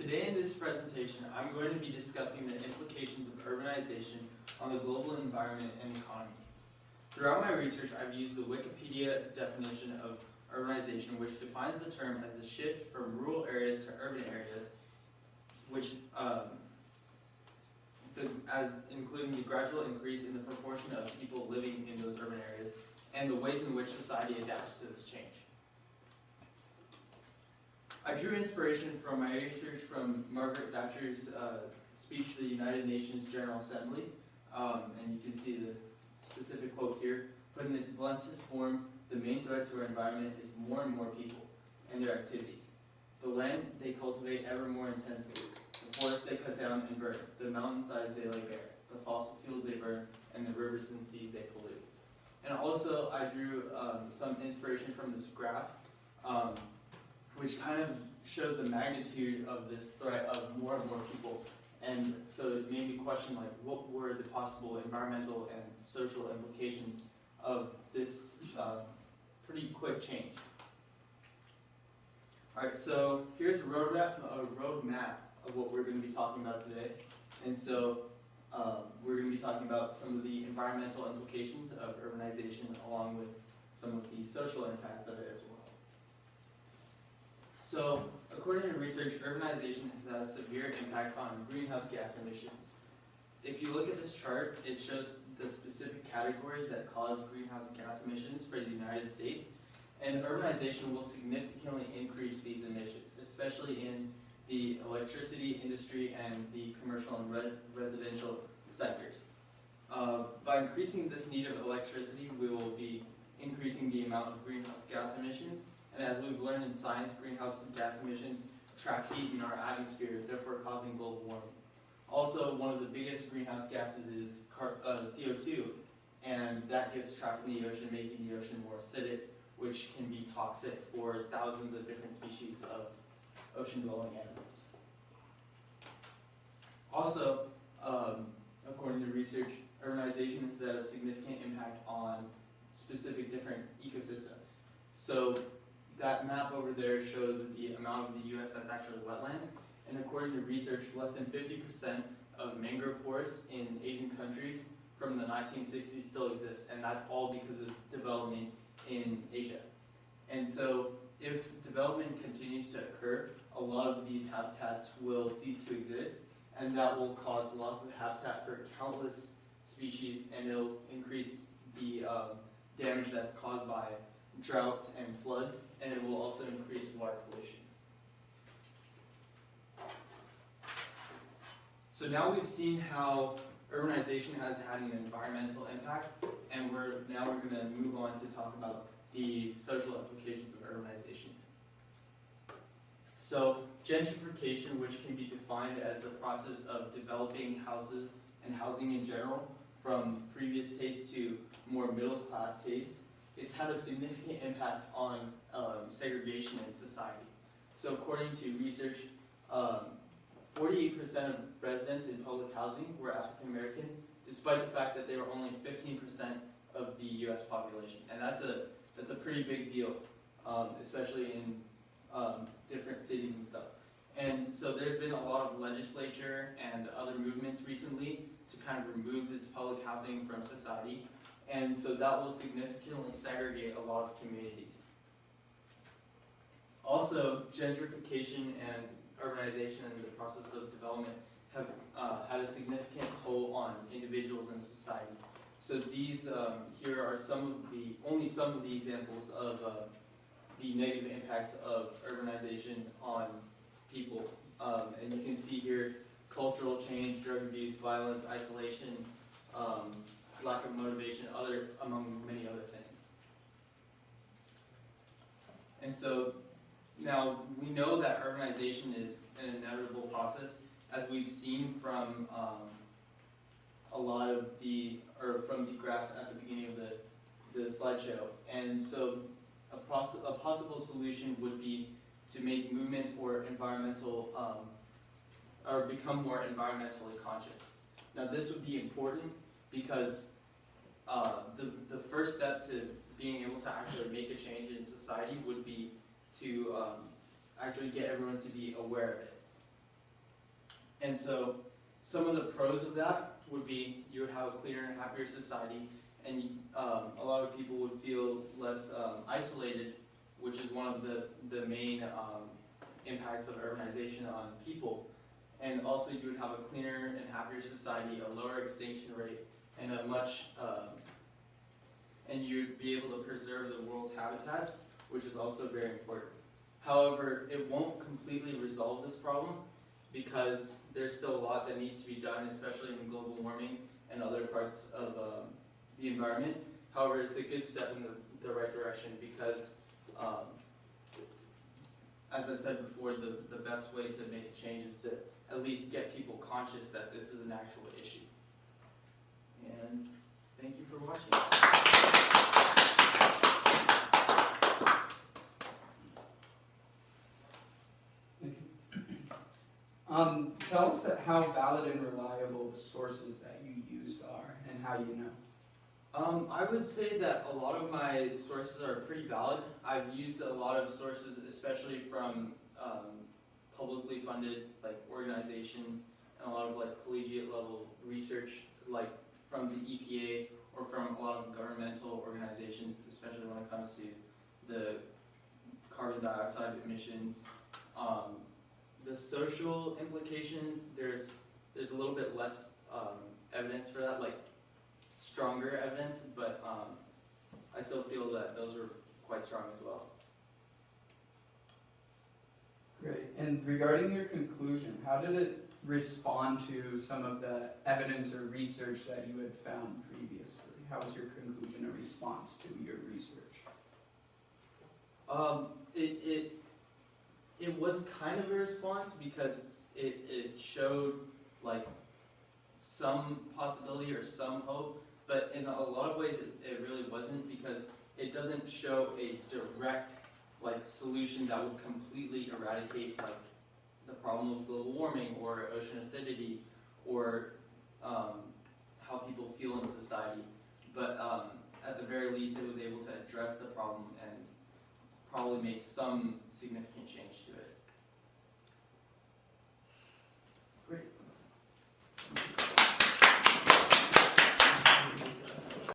Today in this presentation, I'm going to be discussing the implications of urbanization on the global environment and economy. Throughout my research, I've used the Wikipedia definition of urbanization, which defines the term as the shift from rural areas to urban areas, which as including the gradual increase in the proportion of people living in those urban areas and the ways in which society adapts to this change. I drew inspiration from my research from Margaret Thatcher's speech to the United Nations General Assembly, and you can see the specific quote here. Put in its bluntest form, the main threat to our environment is more and more people and their activities. The land they cultivate ever more intensely, the forests they cut down and burn, the mountainsides they lay bare, the fossil fuels they burn, and the rivers and seas they pollute. And also I drew some inspiration from this graph, which kind of shows the magnitude of this threat of more and more people. And so it made me question, like, what were the possible environmental and social implications of this pretty quick change. Alright, so here's a roadmap of what we're going to be talking about today. And so we're going to be talking about some of the environmental implications of urbanization along with some of the social impacts of it as well. So, according to research, urbanization has had a severe impact on greenhouse gas emissions. If you look at this chart, it shows the specific categories that cause greenhouse gas emissions for the United States, and urbanization will significantly increase these emissions, especially in the electricity industry and the commercial and residential sectors. By increasing this need of electricity, we will be increasing the amount of greenhouse gas emissions. And as we've learned in science, greenhouse gas emissions trap heat in our atmosphere, therefore causing global warming. Also, one of the biggest greenhouse gases is CO2, and that gets trapped in the ocean, making the ocean more acidic, which can be toxic for thousands of different species of ocean-dwelling animals. Also, according to research, urbanization has had a significant impact on specific different ecosystems. So, that map over there shows the amount of the U.S. that's actually wetlands, and according to research, less than 50% of mangrove forests in Asian countries from the 1960s still exist, and that's all because of development in Asia. And so, if development continues to occur, a lot of these habitats will cease to exist, and that will cause loss of habitat for countless species, and it'll increase the damage that's caused by droughts and floods, and it will also increase water pollution. So now we've seen how urbanization has had an environmental impact, and now we're going to move on to talk about the social implications of urbanization. So gentrification, which can be defined as the process of developing houses and housing in general from previous tastes to more middle-class tastes, it's had a significant impact on segregation in society. So according to research, 48% of residents in public housing were African American, despite the fact that they were only 15% of the U.S. population. And that's a pretty big deal, especially in different cities and stuff. And so there's been a lot of legislature and other movements recently to kind of remove this public housing from society. And so that will significantly segregate a lot of communities. Also, gentrification and urbanization and the process of development have had a significant toll on individuals and society. So these here are only some of the examples of the negative impacts of urbanization on people. And you can see here cultural change, drug abuse, violence, isolation, lack of motivation, among many other things. And so now we know that urbanization is an inevitable process, as we've seen from from the graphs at the beginning of the slideshow. And so a possible solution would be to make movements or or become more environmentally conscious. Now this would be important because the first step to being able to actually make a change in society would be to actually get everyone to be aware of it. And so some of the pros of that would be you would have a cleaner and happier society, and a lot of people would feel less isolated, which is one of the main impacts of urbanization on people. And also you would have a cleaner and happier society, a lower extinction rate, and and you'd be able to preserve the world's habitats, which is also very important. However, it won't completely resolve this problem because there's still a lot that needs to be done, especially in global warming and other parts of the environment. However, it's a good step in the right direction because, as I've said before, the best way to make a change is to at least get people conscious that this is an actual issue. And thank you for watching. Tell us how valid and reliable the sources that you used are and how you know. I would say that a lot of my sources are pretty valid. I've used a lot of sources, especially from publicly funded organizations and a lot of collegiate level research, like from the EPA or from a lot of governmental organizations, especially when it comes to the carbon dioxide emissions. The social implications, there's a little bit less evidence for that, stronger evidence, but I still feel that those are quite strong as well. Great. And regarding your conclusion, how did it respond to some of the evidence or research that you had found previously? How was your conclusion a response to your research? It was kind of a response because it showed some possibility or some hope, but in a lot of ways it really wasn't, because it doesn't show a direct solution that would completely eradicate the problem of global warming or ocean acidity or how people feel in society. But at the very least, it was able to address the problem and probably make some significant change to it.